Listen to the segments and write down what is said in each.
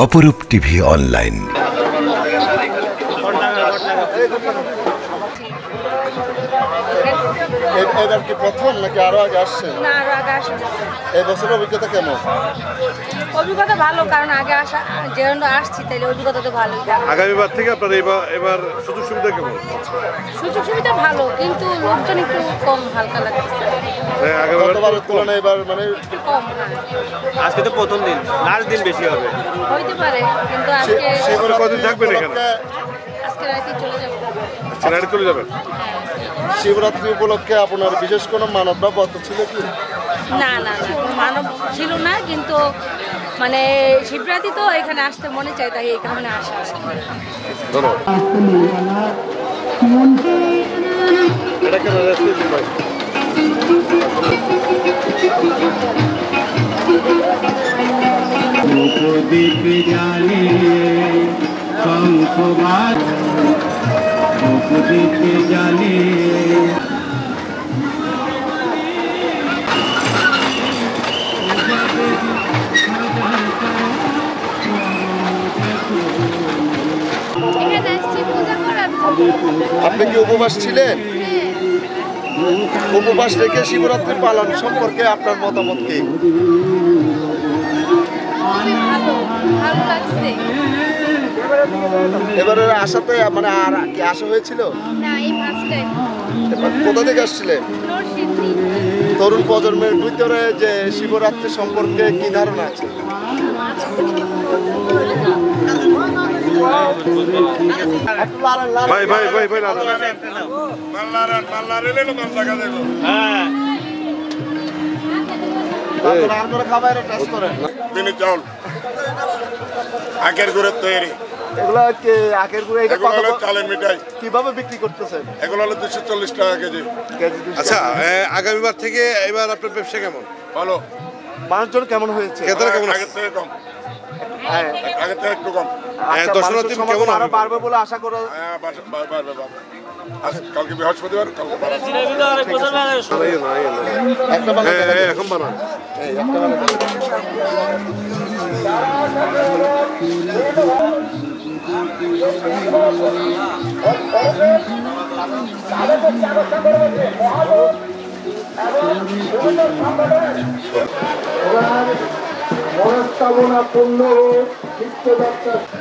অপরূপ TV online. এবার কি প্রথম নাকি আরো আগে আসছেন? না, আরো আগে আসা। এই বছরের অভিজ্ঞতা কেমন? অভিজ্ঞতা ভালো, কারণ আগে আসা যেহেতু আসছি তাইলে অভিজ্ঞতা তো ভালোই। আগামীবার থেকে আপনার এবার সুযোগ সুবিধা কেমন? সুযোগ সুবিধা ভালো, কিন্তু লোকজন একটু কম হালকা লাগতেছে। গতবারের তুলনায় এবার মানে একটু কম। আজকে তো প্রথম দিন, লাস্ট দিন বেশি হবে। হইতে পারে, কিন্তু আজকে কদিন থাকবেন এখানে? আজকে রাতে চলে যাবো। ছেড়ে চলে যাবেন? শিবরাত্রি উপলক্ষে আপনার বিশেষ কোনো মানব বা ব্রত ছিল কি? না না না, মানব ছিল না, কিন্তু মানে শিবরাত্রি তো এখানে আসতে মনে চাই, তাই এই কারণে আসা। এটা কেন ভাই? দ্বীপ জানে শঙ্খবাদ দ্বীপ জানে আপনি কি উপবাস ছিলেন? উপবাস রেখে শিবরাত্রি পালন সম্পর্কে আপনার মতামত কি? ভালো লাগছে। এবারের আশাতে মানে আর কি আশা হয়েছিল? না, এই ফার্স্ট টাইম। এবার কোথা থেকে আসছিলেন? নরসিংদী। তরুণ প্রজন্মের ভিতরে যে শিবরাত্রি সম্পর্কে কি ধারণা আছে? ভাই ভাই ভাই ভাই চাউল আখের গুড়ের তৈরি, এগুলা কি আখের গুড়? চালের মিঠাই কিভাবে বিক্রি করতেছেন? এগুলো হলো 240 টাকা কেজি। আচ্ছা, আগামীবার থেকে এবার আপনার ব্যবসা কেমন? ভালো। মানুষজন কেমন হয়েছে? ক্রেতারা কেমন? আগের থেকে কম। হ্যাঁ, আগের থেকে একটু কম। দর্শনার্থী কেমন আরো বাড়বে বলে আশা করা? হ্যাঁ, বাড়বে। কালকে বৃহস্পতিবার, কালকে একটা বানান। এখন বানান। একটা বানান।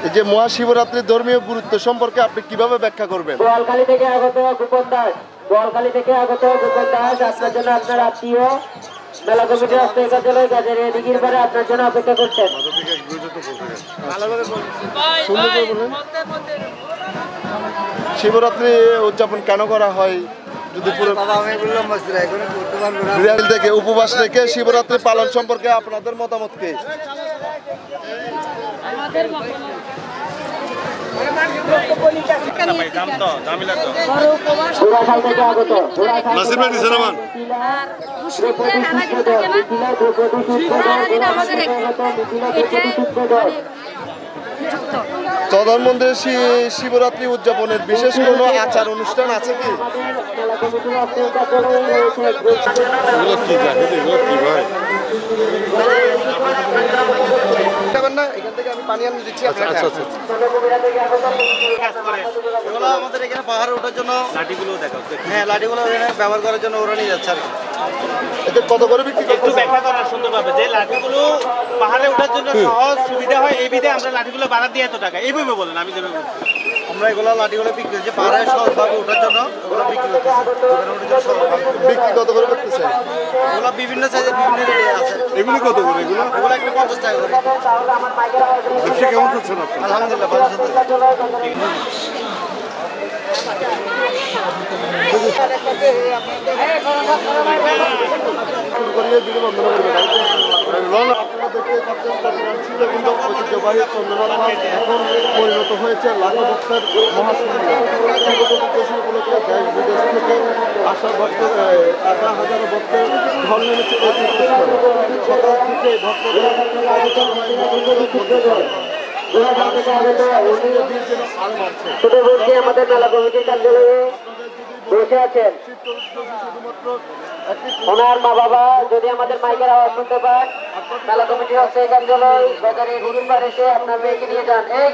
এই যে মহাশিবরাত্রির ধর্মীয় গুরুত্ব সম্পর্কে আপনি কিভাবে ব্যাখ্যা করবেন? গোয়ালখালী থেকে আগত গোপন দাস, আপনার জন্য আপনার আত্মীয় মেলা কমিটির আত্মীয় কার্যালয় গাজের দিঘির পারে আপনার জন্য অপেক্ষা করছেন। শিবরাত্রি উদযাপন কেন করা হয়? যদি থেকে উপবাস রেখে শিবরাত্রি পালন সম্পর্কে আপনাদের মতামত কি? প্রধানমন্ত্রী শিবরাত্রি উদযাপনের বিশেষ কোনো আচার অনুষ্ঠান আছে কি? আমাদের এখানে পাহাড়ে ওঠার জন্য লাঠিগুলো দেখা, হ্যাঁ লাঠিগুলো ব্যবহার করার জন্য ওরা নিয়ে যাচ্ছে আর কি। এতে কত করে বিক্রি করতে? একটু ব্যাখ্যা করার সুন্দরভাবে যে লাঠিগুলো পাহাড়ে ওঠার জন্য সহজ সুবিধা হয়, এই বিধে আমরা লাঠিগুলো বাড়া দিয়ে এত টাকা এইভাবে বলেন। আমি যেভাবে আমরা এগুলো লাঠিগুলো বিক্রি করছি পাহাড়ে সহজভাবে ওঠার জন্য, এগুলো বিক্রি করতেছি। বিক্রি কত করে করতেছে? এগুলো বিভিন্ন সাইজের বিভিন্ন রেটে আছে। এগুলো কত করে? এগুলো একটা 50 টাকা করে। ব্যবসা কেমন চলছে না? আলহামদুলিল্লাহ ভালো চলতেছে। এখন পরিণত হয়েছে লাখো ভক্তের মহাসম্মেলন। উপলক্ষে দেশ বিদেশ থেকে আসা ভক্তের হাজার ভক্তের ঢল নেমেছে। সকাল থেকে ভক্তরা আমাদের মেলা কমিটির কার্যালয়ে বসে আছেন শুধুমাত্র একটি ওনার মা বাবা যদি আমাদের মাইকের আওয়াজ শুনতে পান মেলা কমিটি হচ্ছে কার্যালয় বাজারে দিঘির পাড়ে এসে আপনার মেয়েকে নিয়ে যান এই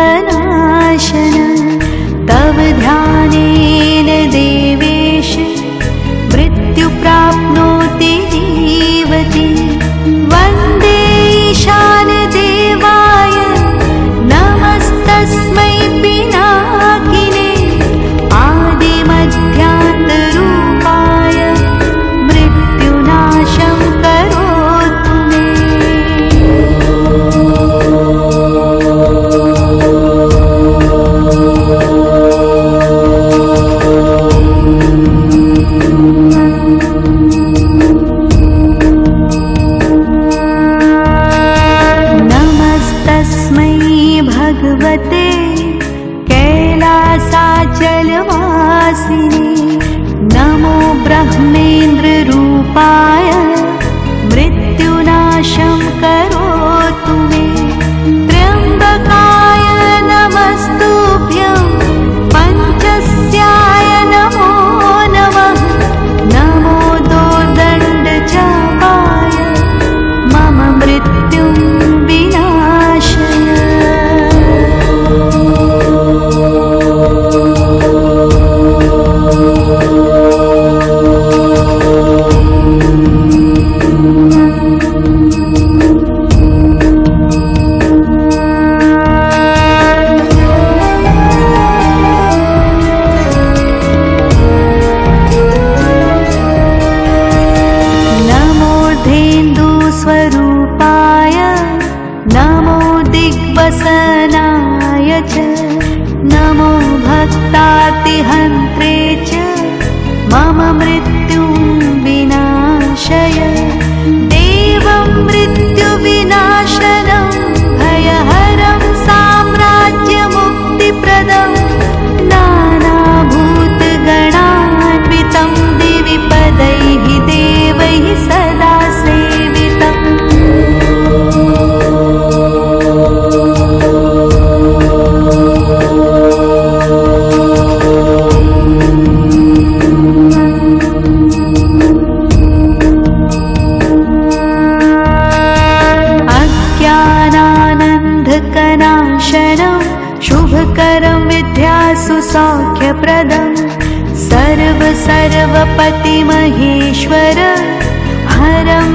जगदाभयनाशन तव ध्यानेन देवेश मृत्यु प्राप्नोति जीवति वन्दे ईशान देवाय नमस्तस्मै पिनाकिने आदिमध्यान्तरूपाय मृत्युनाशं करोतु मे नमस्तस्मै भगवते कैलासाचलवासिने नमो ब्रह्मेन्द्ररूपाय मृत्युनाशं करोतु मे त्र्यम्बकाय नमस्तुभ्यं पञ्चस्याय नमो नमः नमो दोर्दण्डचापाय मम मृत्युं विनाशय नमोर्धेन्दुस्वरूपाय नमो दिग्वसनाय च नमो भक्तातिहन्त्रे च मम मृत्युं विनाशय देवं मृत्युविनाशनं भयहरं साम्राज्यमुक्तिप्रदं नानाभूतगणान्वितं दिवि पदैः देवैः सदा सेवितम् अज्ञानानन्धकनाशनं शुभकरं विद्यासु सौख्यप्रदं सर्वपतिमहेश्वर हरं